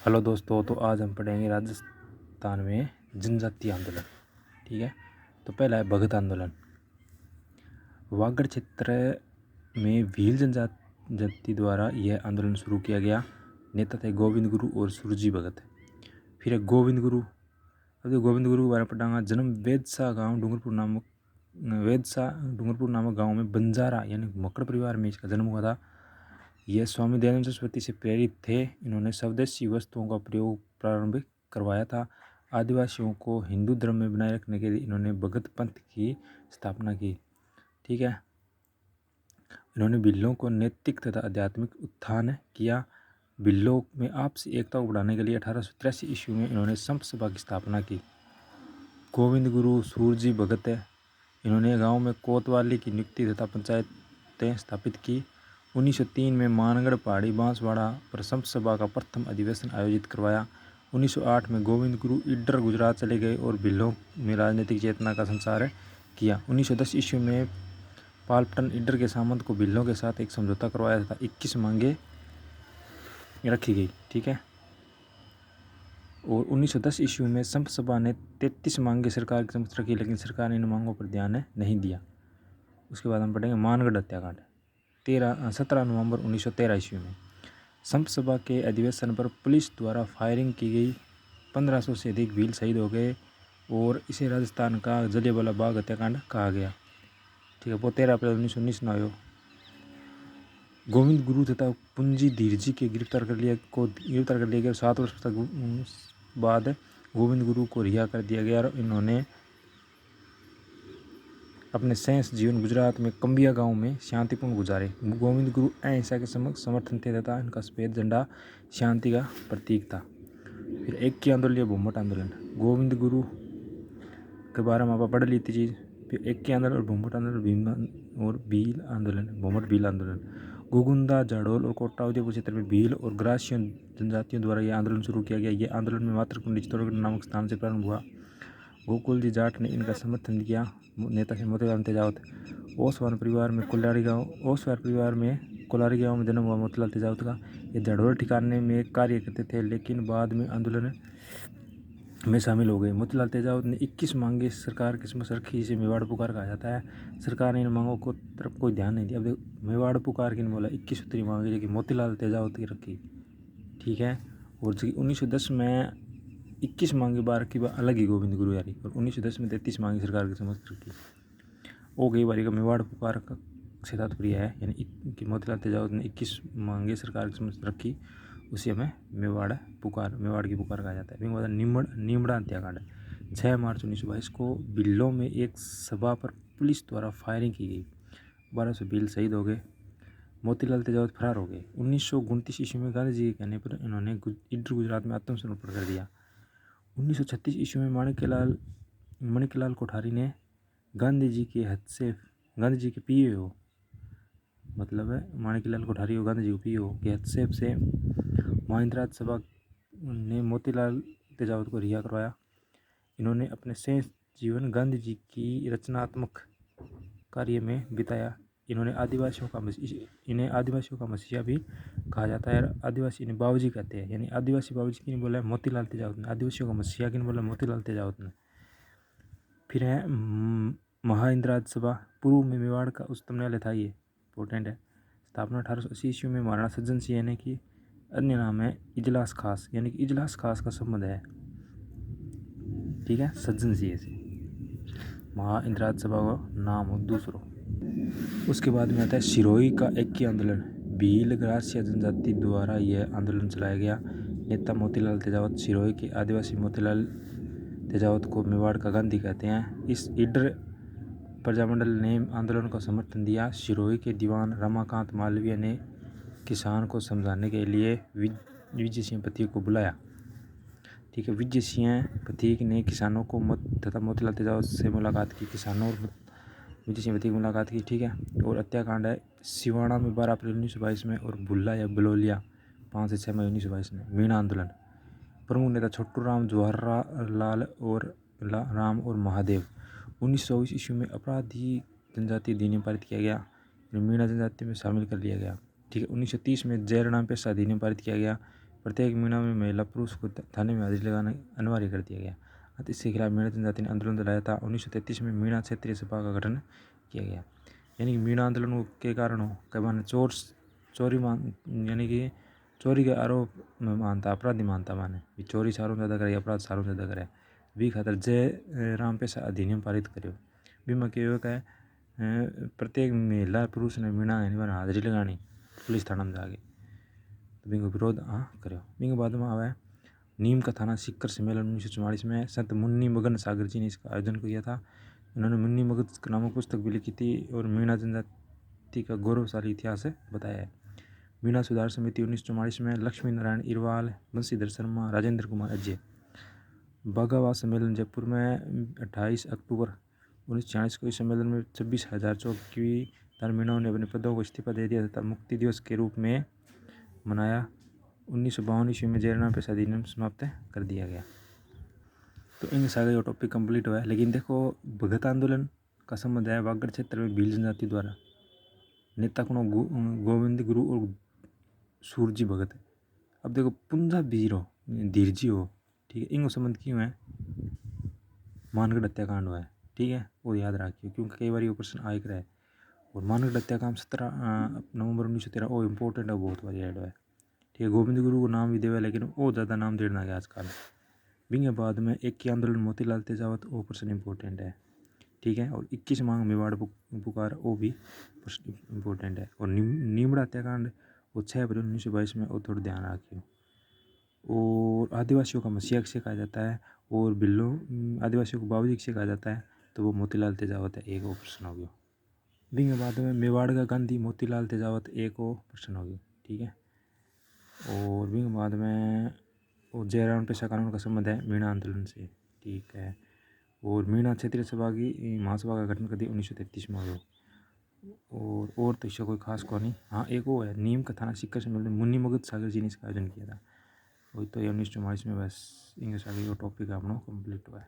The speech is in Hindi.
हेलो दोस्तों, तो आज हम पढ़ेंगे राजस्थान में जनजातीय आंदोलन। ठीक है, तो पहला है भगत आंदोलन। वागड़ क्षेत्र में भील जनजाति द्वारा यह आंदोलन शुरू किया गया। नेता थे गोविंद गुरु और सुरजी भगत। फिर है गोविंद गुरु। अब तो गोविंद गुरु के बारे में पढ़ाऊंगा। जन्म वेदसा डूंगरपुर नामक गांव में बंजारा यानी मकड़ परिवार में इसका जन्म हुआ था। यह स्वामी दयानंद सरस्वती से प्रेरित थे। इन्होंने स्वदेशी वस्तुओं का प्रयोग प्रारंभ करवाया था। आदिवासियों को हिंदू धर्म में बनाए रखने के लिए इन्होंने भगत पंथ की स्थापना की। ठीक है, इन्होंने भिल्लों को नैतिक तथा आध्यात्मिक उत्थान किया। भिल्लों में आपसी एकता को बढ़ाने के लिए 1883 ईस्वी में इन्होंने संत सभा की स्थापना की। गोविंद गुरु सूरजी भगत है। इन्होंने गाँव में कोतवाली की नियुक्ति तथा पंचायतें स्थापित की। 1903 में मानगढ़ पहाड़ी बांसवाड़ा पर संत सभा का प्रथम अधिवेशन आयोजित करवाया। 1908 में गोविंद गुरु ईडर गुजरात चले गए और भिल्लों में राजनीतिक चेतना का संचार किया। 1910 ईस्वी में पालपटन ईडर के सामंत को भिल्लों के साथ एक समझौता करवाया था। 21 मांगे रखी गई। ठीक है, और 1910 ईस्वी में संत सभा ने 33 मांगे सरकार की समक्ष रखी, लेकिन सरकार ने इन मांगों पर ध्यान नहीं दिया। उसके बाद हम पढ़ेंगे मानगढ़ हत्याकांड। 17 नवंबर 1913 ईस्वी में संत सभा के अधिवेशन पर पुलिस द्वारा फायरिंग की गई। 1500 से अधिक भील शहीद हो गए और इसे राजस्थान का जलियांवाला बाग हत्याकांड कहा गया। ठीक है, वो 13 अप्रैल 1919 में आयो। गोविंद गुरु तथा पुंजी धीरजी के गिरफ्तार कर लिया गया। 7 वर्ष तक बाद गोविंद गुरु को रिहा कर दिया गया और इन्होंने अपने शेष जीवन गुजरात में कंबिया गांव में शांतिपूर्ण गुजारे। गोविंद गुरु अहिंसा के समर्थन थे तथा इनका सफेद झंडा शांति का प्रतीक था। फिर एक की आंदोलन या भूमट आंदोलन। गोविंद गुरु के बारे में आप पढ़ ली थी चीज़। फिर एक की आंदोलन और भूमट आंदोलन भील आंदोलन, भूमट भील आंदोलन। गोगुंदा, जाडोल और कोटा उदयपुर क्षेत्र में भील और ग्रासियन जनजातियों द्वारा यह आंदोलन शुरू किया गया। यह आंदोलन में मातृकुंडी चित्तौड़गढ़ नामक स्थान से प्रारंभ हुआ। गोकुल जी जाट ने इनका समर्थन किया। नेता थे मोतीलाल तेजावत। ओसवार परिवार में कोलारी गांव में जन्म हुआ मोतीलाल तेजावत का। ये जाडोल ठिकाने में कार्य करते थे, लेकिन बाद में आंदोलन में शामिल हो गए। मोतीलाल तेजावत ने 21 मांगे सरकार की समक्ष रखी, इसे मेवाड़ पुकार कहा जाता है। सरकार ने इन मांगों को तरफ कोई ध्यान नहीं दिया। अब देखो, मेवाड़ पुकार की बोला 21 सूत्री मांगी, लेकिन मोतीलाल तेजावत की रखी। ठीक है, और 1910 में 21 मांगे बार की बात अलग ही गोविंद गुरु यारी, और 1910 में 33 मांगे सरकार की समक्ष रखी। वो गई बारी का मेवाड़ पुकार का से तात्पर्य है, यानी कि मोतीलाल तेजावत ने 21 मांगे सरकार की समक्ष रखी, उसे हमें मेवाड़ की पुकार कहा जाता है। फिर बाद नीमड़ा हत्याकांड। 6 मार्च 1922 को भिल्लों में एक सभा पर पुलिस द्वारा फायरिंग की गई। 1200 भील शहीद हो गए। मोतीलाल तेजावत फरार हो गए। 1929 ईस्वी में गांधी जी के कहने पर इन्होंने ईडर गुजरात में आत्मसमर्पण कर दिया। 1936 ईस्वी में माणिकलाल कोठारी ने गांधी जी के पीए हो, मतलब है माणिकलाल कोठारी हो गांधी जी को पीए हो के हस्तक्षेप से महेंद्रराज सभा ने मोतीलाल तेजावत को रिहा करवाया। इन्होंने अपने शेष जीवन गांधी जी की रचनात्मक कार्य में बिताया। इन्हें आदिवासियों का मसीहा भी कहा जाता है। आदिवासी इन्हें बाबूजी कहते हैं, यानी आदिवासी बाबूजी किन बोला है? मोतीलाल तेजावत ने। आदिवासियों का मसीहा किन बोला? मोतीलाल तेजावत ने। फिर है महेंद्रराज सभा। पूर्व में मेवाड़ का उच्चतम न्यायालय था, ये इंपॉर्टेंट है। स्थापना 1880 ईस्वी में महाराणा सज्जन सिंह ने की। अन्य नाम है इजलास खास, यानी कि इजलास खास का संबंध है। ठीक है, सज्जन सिंह से महेंद्रराज सभा का नाम हो दूसरों। उसके बाद में आता है सिरोही का ऐक्य आंदोलन। भील ग्रासिया जनजाति द्वारा यह आंदोलन चलाया गया। नेता मोतीलाल तेजावत। सिरोही के आदिवासी मोतीलाल तेजावत को मेवाड़ का गांधी कहते हैं। इस ईडर प्रजामंडल ने आंदोलन को समर्थन दिया। सिरोही के दीवान रमाकांत मालवीय ने किसान को समझाने के लिए विजय सिंह पथिक को बुलाया। ठीक है, विजय सिंह पथिक ने किसानों को तथा मोतीलाल तेजावत से मुलाकात की। किसानों और विजय सिंह पथिक मुलाकात की। ठीक है, और हत्याकांड है सिवाड़ा में 12 अप्रैल 1922 में, और बुल्ला या बलोलिया 5 से 6 मई 1922 में। मीणा आंदोलन। प्रमुख नेता छोटू राम, जवाहरलाल और राम और महादेव। 1924 ईस्वी में अपराधी जनजाति अधिनियम पारित किया गया। मीणा जनजाति में शामिल कर लिया गया। ठीक है, 1930 में जयराम पेशा अधिनियम पारित किया गया। प्रत्येक मीणा में महिला पुरुष को थाने में हाजिरी लगाना अनिवार्य कर दिया गया। इसके खिलाफ मीणा जनजाति ने आंदोलन चलाया था। 1933 में मीणा क्षेत्रीय सभा का गठन किया गया। यानी कि मीणा आंदोलन के कारण कई बार चोरी यानी कि चोरी के आरोप में मानता अपराधी मानता माने चोरी सारों ज़्यादा करे अपराध सारों ज़्यादा करे भी खातर जय राम पेशा अधिनियम पारित करो। बीमा के है प्रत्येक महिला पुरुष ने मीणा हाजिरी लगानी पुलिस थाना में जाके तो बिंगो विरोध करो। बिंग बाद में आवे नीम का थाना सिक्कर सम्मेलन 1944 में संत मुन्नी मगन सागर जी ने इसका आयोजन किया था। उन्होंने मुन्नी मगन नामक पुस्तक भी लिखी थी और मीणा जनजाति का गौरवशाली इतिहास बताया है। मीणा सुधार समिति 1944 में लक्ष्मी नारायण इरवाल, बंशीधर शर्मा, राजेंद्र कुमार अजय। बाघावाद सम्मेलन जयपुर में 28 अक्टूबर 1946 को इस सम्मेलन में 26,000 चौकीदार मीणाओं ने अपने पदों को इस्तीफा दे दिया तथा मुक्ति दिवस के रूप में मनाया। 1952 ईस्वी में जयराम पेशा अधिनियम समाप्त कर दिया गया। तो इन सारे ये टॉपिक कंप्लीट हुआ है। लेकिन देखो भगत आंदोलन का संबंध है वागड़ क्षेत्र में भील जनजाति द्वारा नेता को गोविंद गुरु और सूरजी भगत। अब देखो पुंजा वीर हो धीरजी हो ठीक है इनको संबंध क्यों है मानगढ़ हत्याकांड हुआ है ठीक है वो याद रखियो क्योंकि कई बार ये प्रश्न आए रहा है। और मानगढ़ हत्याकांड 17 नवंबर 1913 वो इम्पोर्टेंट है बहुत बार ऐड हुआ है ठीक है। गोविंद गुरु को नाम भी देवे लेकिन वो ज़्यादा नाम देना है आजकल। बिंगे बाद में एक की आंदोलन मोतीलाल तेजावत वो प्रश्न इम्पोर्टेंट है ठीक है। और 21 मांग मेवाड़ पुकार वो भी प्रश्न इम्पोर्टेंट है। और नीमड़ा हत्याकांड वो 6 अप्रैल 1922 में वो थोड़ा ध्यान रखियो। और आदिवासियों का मसीहा किसे कहा जाता है और बिल्लो आदिवासियों को बाबूजी किसे कहा जाता है तो वो मोतीलाल तेजावत है एक वो प्रश्न हो गया। बिंगे बाद में मेवाड़ का गांधी मोतीलाल तेजावत एक वो प्रश्न हो गया ठीक है। और बिंगे बाद में वो जयराम पेशा कानून का संबंध है मीणा आंदोलन से ठीक है। और मीणा क्षेत्रीय सभा की महासभा का गठन कर दिया 1933 में हो। और तो इससे कोई खास को नहीं। हाँ एक वो है नीम का थाना सिक्कर से मिलने मुन्नी मगध सागर जी ने इसका आयोजन किया था वही तो 1944 में बस इंग्लिश आ गई वो टॉपिक अपना कंप्लीट हुआ है।